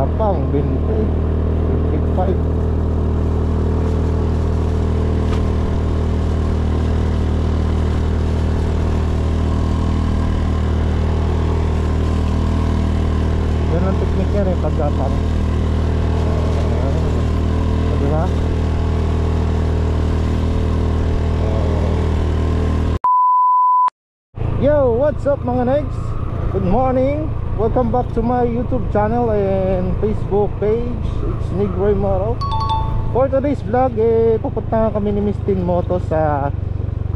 Tapang 25. Yan ang teknik yan eh, pagkapang. Diba? Yo, what's up mga negs? Good morning. Welcome back to my YouTube channel and Facebook page. It's Negroy Moto. For today's vlog, pupunta kami ni Miss Tin Moto sa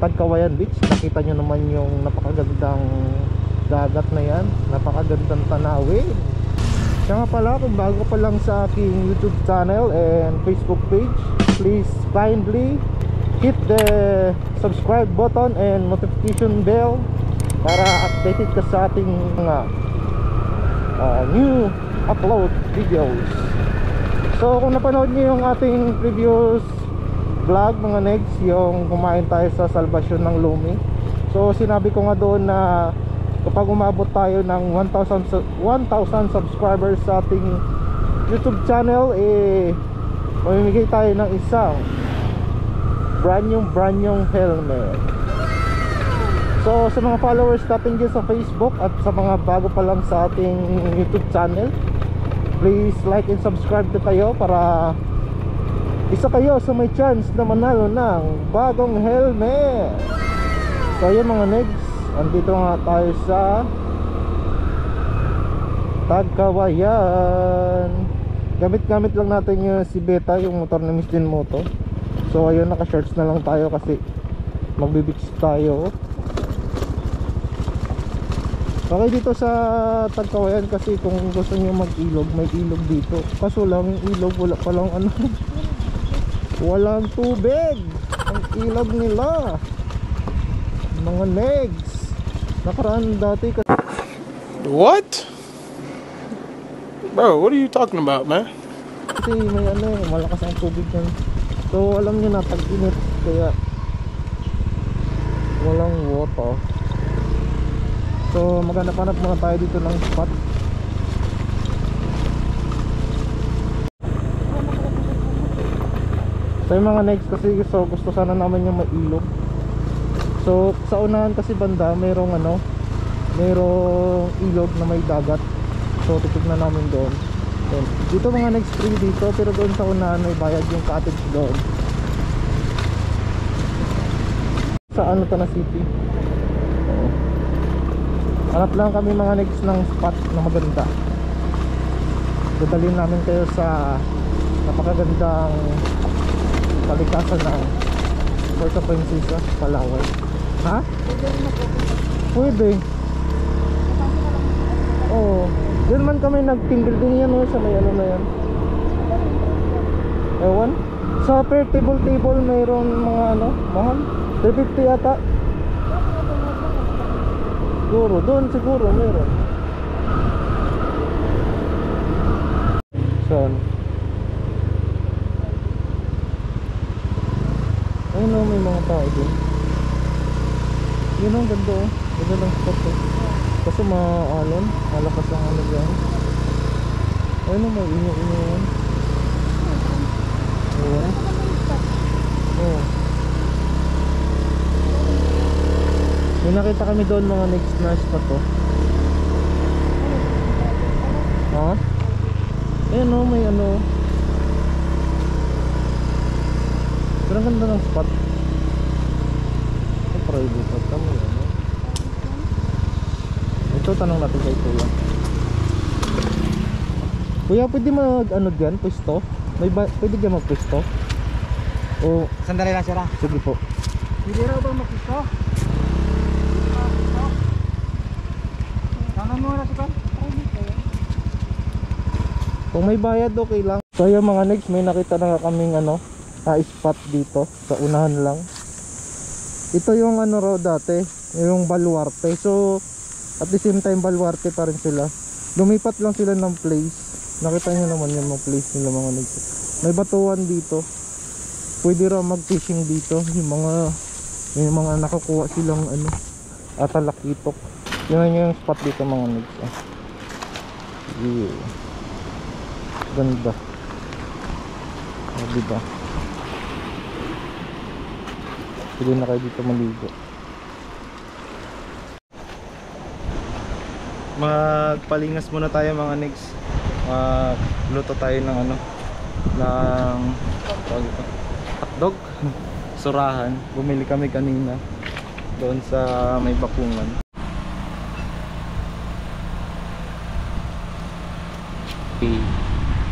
Tagkawayan Beach. Nakita nyo naman yung napakagandang dagat na yan. Napakagandang tanawin. Kaya nga pala, kung bago pa lang sa aking YouTube channel and Facebook page, please kindly hit the subscribe button and notification bell para updated ka sa ating mga new upload videos. So kung napanood niyo yung ating previous vlog mga negs, yung kumain tayo sa Salvation ng Lumi, so sinabi ko nga doon na kapag umabot tayo ng 1,000 subscribers sa ating YouTube channel, mamimigay tayo ng isang brand new helmet. So sa mga followers natin dyan sa Facebook at sa mga bago pa lang sa ating YouTube channel, please like and subscribe na kayo para isa kayo sa may chance na manalo ng bagong helmet. So yun mga negs, andito nga tayo sa Tagkawayan. Gamit lang natin yung si Beta, yung motor ni Miss Tin Moto. So ayun, naka-shorts na lang tayo kasi magbe-beach tayo. Okay dito sa Tagkawayan kasi kung gusto niyo mag-ilog, may ilog dito. Kaso lang yung ilog wala pa lang ano, walang tubig ang ilog nila mga legs. Nakaraan dati kasi... What? Bro, what are you talking about, man? Kasi may ano, malakas ang tubig yan. So alam niyo na, tag-init, kaya walang water. So maghanap-hanap muna tayo dito ng spot. So yung mga next kasi gusto sana namin yung mailog. So sa unahan kasi banda mayroong ano, mayroong ilog na may dagat. So titignan namin doon. Then, dito mga next free dito, pero doon sa unahan may bayad yung cottage doon. Sa ano to na city. Hanap lang kami mga next ng spot na maganda. Dadalhin namin kayo sa napakagandang palikasan ng Puerto Princesa, Palawan. Ha? Pwede. Oo. Doon man kami nag-team building yan, sa may ano na yan. Ewan. Sa per table mayroon mga ano, mahal 350 yata. Siguro, doon siguro mayroon. Saan? Ayun o, may mga tao doon. Yun o, ganda o. Ganda ng spot o. Kasi maalon, malakas ang ano dyan. Ayun o, may inyo yan. Ayun. Oo. May nakita kami doon mga next na spot o. Ha? Ayun o, may ano. Pero ang ganda ng spot. Ito private at kami ano. Ito tanong natin kay Kuya. Kuya, pwede mag ano dyan, pwesto? Pwede dyan magpwesto? O Sandali lang sira. sige po. Hindi raw ba magpisto? Tanong mo na si Pan. Kung may bayad okay lang. So yung mga next, may nakita na kaming ano, spot dito sa unahan lang. Ito yung ano raw dati, yung baluarte. So at the same time baluarte pa rin sila. Lumipat lang sila ng place. Nakita nyo naman yung mga place nila mga next. May batuan dito. Pwede raw mag-fishing dito. Yung mga nakukuha silang ano, talakitok. Yun yung spot dito mga next. Yeah. Ganda. Diba? Pwede na kayo dito maligo. Magpalingas muna tayo mga negs. Luto tayo ng ano, ng hotdog. Surahan. Bumili kami kanina doon sa may bakungan.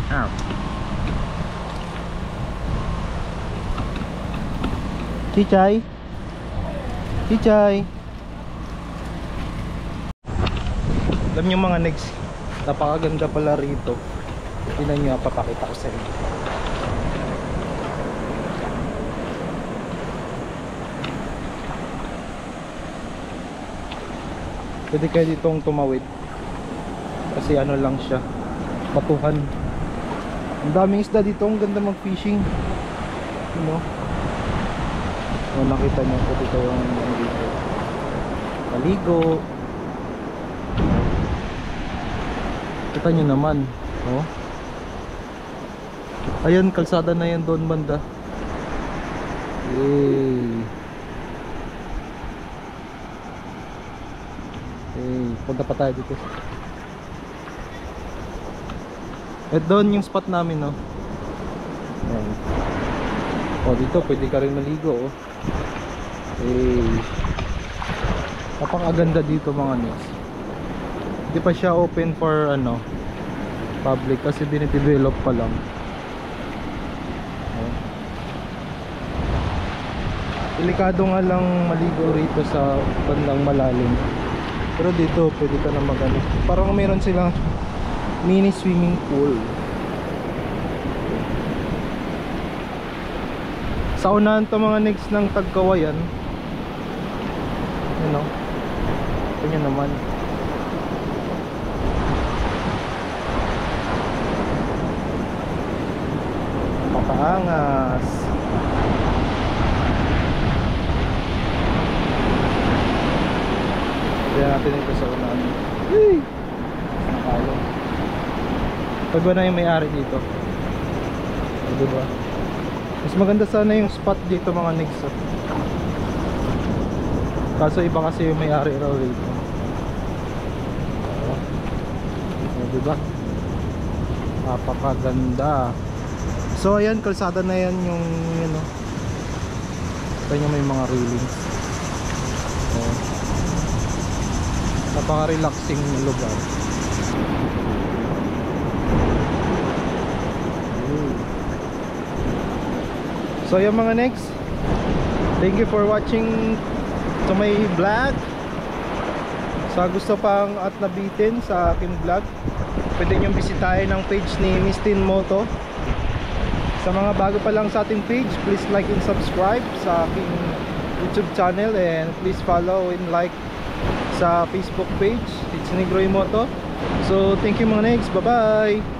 Out. Chichay. Chichay. Alam nyo mga negs, napakaganda pala rito. Tingnan nyo, papakita ko sa inyo. Pwede kayo ditong tumawid. Kasi ano lang siya, batuhan. Ang daming isda dito, ang ganda mag fishing. You know? O, nakita nyo, pwede kayong dito maligo. Kita nyo naman, oh. Ayan, kalsada na yan doon banda. Yay. Punta pa tayo dito. At doon yung spot namin, no. Ayan. Oh, dito pwede ka rin maligo, oh. Napakaganda dito mga news. Hindi pa siya open for ano, public kasi dinidevelop pa lang. Oh. Delikado nga lang maligo rito sa bandang malalim. Pero dito pwede ka na mag-ano. Parang meron silang mini swimming pool. Sa unahan to mga next ng Tagkawayan. You know, ito nyo naman. Papaangas. Kaya natin ito sa unahan. Hey! Nakalo. Pag ba na yung may-ari dito? O, diba? Mas maganda sana yung spot dito mga next. Kaso iba kasi yung may-ari raw rito. O, diba? Napakaganda. So ayan, kalsada na yan yung yun, no? Ito yung may mga railings. O, napaka-relaxing na lugar. So yung mga next, thank you for watching to my vlog. Sa gusto pang at nabitin sa aking vlog, pwede nyo bisitahin ang page ni Miss Tin Moto. Sa mga bago pa lang sa ating page, please like and subscribe sa aking YouTube channel, and please follow and like sa Facebook page, it's Negroy Moto. So thank you mga next, bye bye.